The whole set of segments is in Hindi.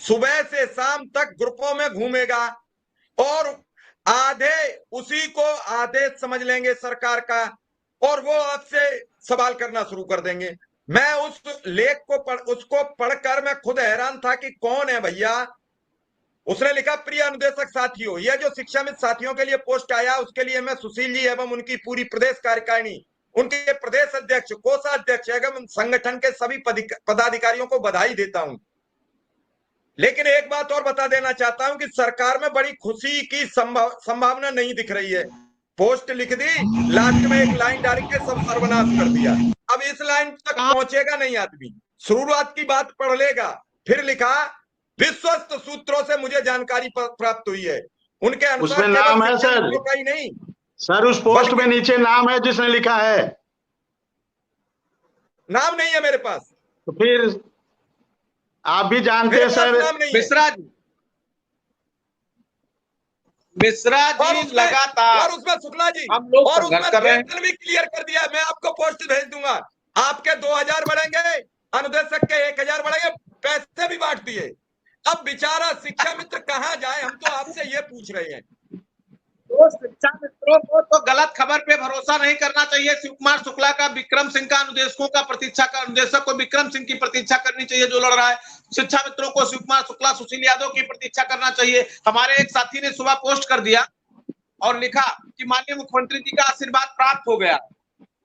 सुबह से शाम तक ग्रुपों में घूमेगा और आधे उसी को आदेश समझ लेंगे सरकार का और वो आपसे सवाल करना शुरू कर देंगे। मैं उस लेख को उसको पढ़कर मैं खुद हैरान था कि कौन है भैया। उसने लिखा, प्रिय अनुदेशक साथियों, यह जो शिक्षाविद साथियों के लिए पोस्ट आया उसके लिए मैं सुशील जी एवं उनकी पूरी प्रदेश कार्यकारिणी, उनके प्रदेश अध्यक्ष, कोषाध्यक्ष एवं संगठन के सभी पदाधिकारियों को बधाई देता हूं। लेकिन एक बात और बता देना चाहता हूं कि सरकार में बड़ी खुशी की संभावना नहीं दिख रही है। पोस्ट लिख दी, लास्ट में एक लाइन डाल के सब सर्वनाश कर दिया। अब इस लाइन तक पहुंचेगा नहीं आदमी, शुरुआत की बात पढ़ लेगा। फिर लिखा, विश्वस्त सूत्रों से मुझे जानकारी प्राप्त हुई है, उनके अनुसार उसमें नाम है सर, का ही नहीं सर उस पोस्ट में नीचे नाम है जिसने लिखा है। नाम नहीं है मेरे पास। तो फिर आप भी जानते हैं सर। मिश्रा जी लगातार और उसमें शुक्ला जी हम लोग और उसमें कर रहे हैं। वेतन भी क्लियर कर दिया। मैं आपको पोस्ट भेज दूंगा, आपके 2000 बढ़ेंगे, अनुदेशक के 1000 बढ़ेंगे, पैसे भी बांट दिए। अब बेचारा शिक्षा मित्र कहाँ जाए, हम तो आपसे ये पूछ रहे हैं। तो शिक्षा मित्रों को तो गलत खबर पे भरोसा नहीं करना चाहिए। शिव कुमार शुक्ला का विक्रम सिंह का अनुदेशकों का प्रतीक्षा का, अनुदेशक को विक्रम सिंह की प्रतीक्षा करनी चाहिए जो लड़ रहा है। शिक्षा मित्रों को शिव कुमार शुक्ला, सुशील यादव की प्रतीक्षा करना चाहिए। हमारे एक साथी ने सुबह पोस्ट कर दिया और लिखा कि माननीय मुख्यमंत्री जी का आशीर्वाद प्राप्त हो गया।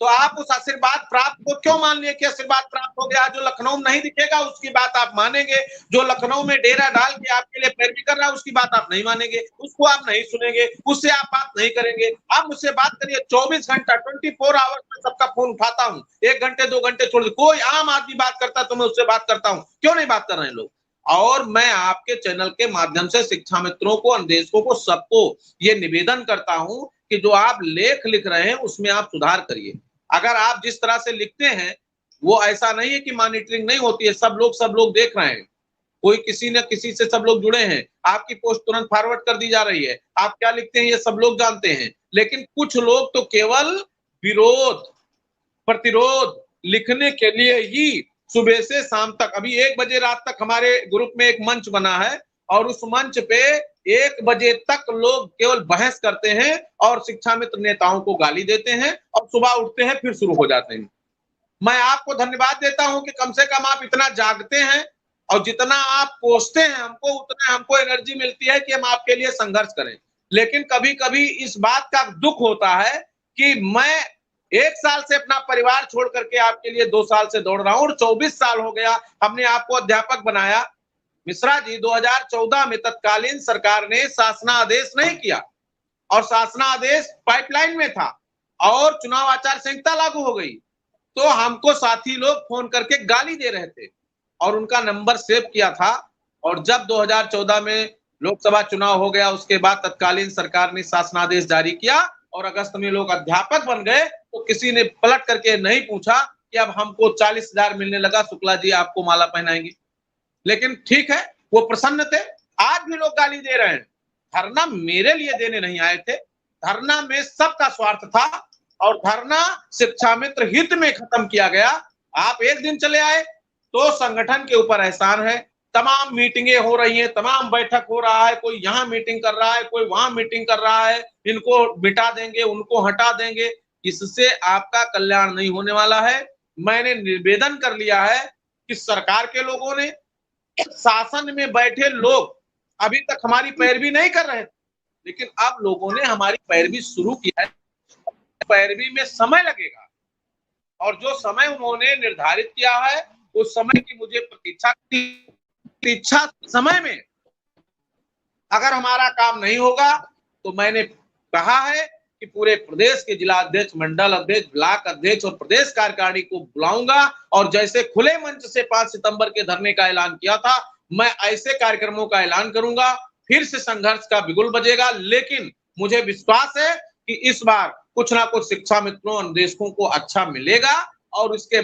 तो आप उस आशीर्वाद प्राप्त को क्यों मान लिए कि आशीर्वाद प्राप्त हो गया? जो लखनऊ में नहीं दिखेगा उसकी बात आप मानेंगे, जो लखनऊ में डेरा डाल के आपके लिए पैरवी कर रहा है उसकी बात आप नहीं मानेंगे, उसको आप नहीं सुनेंगे, उससे आप बात नहीं करेंगे। आप मुझसे बात करिए, 24 घंटा 24 आवर्स में सबका फोन उठाता हूँ, 1 घंटे 2 घंटे छोड़, कोई आम आदमी बात करता है तो मैं उससे बात करता हूँ। क्यों नहीं बात कर रहे हैं लोग? और मैं आपके चैनल के माध्यम से शिक्षा मित्रों को, अनुदेशकों को, सबको ये निवेदन करता हूं कि जो आप लेख लिख रहे हैं उसमें आप सुधार करिए। अगर आप जिस तरह से लिखते हैं वो ऐसा नहीं है कि मॉनिटरिंग नहीं होती है, सब लोग देख रहे हैं, कोई किसी न किसी से सब लोग जुड़े हैं। आपकी पोस्ट तुरंत फॉरवर्ड कर दी जा रही है, आप क्या लिखते हैं ये सब लोग जानते हैं। लेकिन कुछ लोग तो केवल विरोध, प्रतिरोध लिखने के लिए ही सुबह से शाम तक, अभी 1 बजे रात तक हमारे ग्रुप में एक मंच बना है और उस मंच पे 1 बजे तक लोग केवल बहस करते हैं और शिक्षा मित्र नेताओं को गाली देते हैं और सुबह उठते हैं फिर शुरू हो जाते हैं। मैं आपको धन्यवाद देता हूं कि कम से कम आप इतना जागते हैं और जितना आप कोसते हैं हमको, उतना हमको एनर्जी मिलती है कि हम आपके लिए संघर्ष करें। लेकिन कभी कभी इस बात का दुख होता है कि मैं 1 साल से अपना परिवार छोड़ करके आपके लिए 2 साल से दौड़ रहा हूं और 24 साल हो गया हमने आपको अध्यापक बनाया। मिश्रा जी, 2014 में तत्कालीन सरकार ने शासनादेश नहीं किया और शासनादेश पाइपलाइन में था और चुनाव आचार संहिता लागू हो गई, तो हमको साथी लोग फोन करके गाली दे रहे थे और उनका नंबर सेव किया था। और जब 2014 में लोकसभा चुनाव हो गया उसके बाद तत्कालीन सरकार ने शासनादेश जारी किया और अगस्त में लोग अध्यापक बन गए, तो किसी ने पलट करके नहीं पूछा कि अब हमको 40,000 मिलने लगा, शुक्ला जी आपको माला पहनाएंगे। लेकिन ठीक है, वो प्रसन्न थे। आज भी लोग गाली दे रहे हैं। धरना मेरे लिए देने नहीं आए थे, धरना में सबका स्वार्थ था और धरना शिक्षा मित्र हित में खत्म किया गया। आप एक दिन चले आए तो संगठन के ऊपर एहसान है। तमाम मीटिंगें हो रही हैं, तमाम बैठक हो रहा है, कोई यहाँ मीटिंग कर रहा है, कोई वहां मीटिंग कर रहा है, इनको मिटा देंगे, उनको हटा देंगे, इससे आपका कल्याण नहीं होने वाला है। मैंने निवेदन कर लिया है कि सरकार के लोगों ने, शासन में बैठे लोग अभी तक हमारी पैरवी नहीं कर रहे थे, लेकिन अब लोगों ने हमारी पैरवी शुरू की है। पैरवी में समय लगेगा और जो समय उन्होंने निर्धारित किया है उस समय की मुझे प्रतीक्षा समय में अगर हमारा काम नहीं होगा तो मैंने कहा है कि पूरे प्रदेश के जिला अध्यक्ष, मंडल अध्यक्ष, ब्लॉक अध्यक्ष और प्रदेश कार्यकारिणी को बुलाऊंगा और जैसे खुले मंच से 5 सितंबर के धरने का ऐलान किया था, मैं ऐसे कार्यक्रमों का ऐलान करूंगा। फिर से संघर्ष का बिगुल बजेगा, लेकिन मुझे विश्वास है कि इस बार कुछ ना कुछ शिक्षा मित्रों, अनुदेशकों को अच्छा मिलेगा और उसके